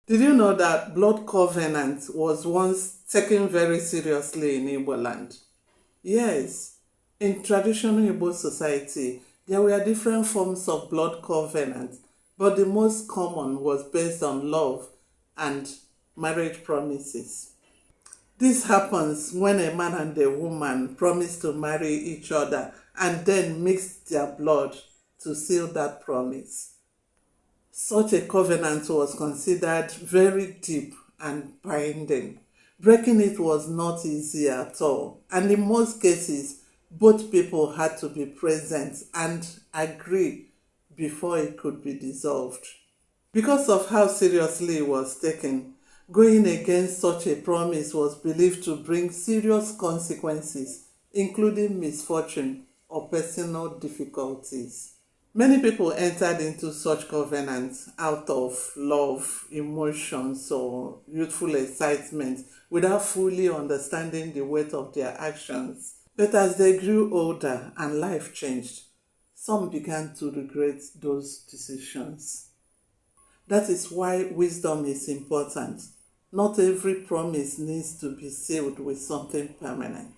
Did you know that blood covenant was once taken very seriously in Igboland? Yes, in traditional Igbo society, there were different forms of blood covenant, but the most common was based on love and marriage promises. This happens when a man and a woman promise to marry each other and then mix their blood to seal that promise. Such a covenant was considered very deep and binding. Breaking it was not easy at all, and in most cases, both people had to be present and agree before it could be dissolved. Because of how seriously it was taken, going against such a promise was believed to bring serious consequences, including misfortune or personal difficulties. Many people entered into such covenants out of love, emotions, or youthful excitement without fully understanding the weight of their actions. But as they grew older and life changed, some began to regret those decisions. That is why wisdom is important. Not every promise needs to be sealed with something permanent.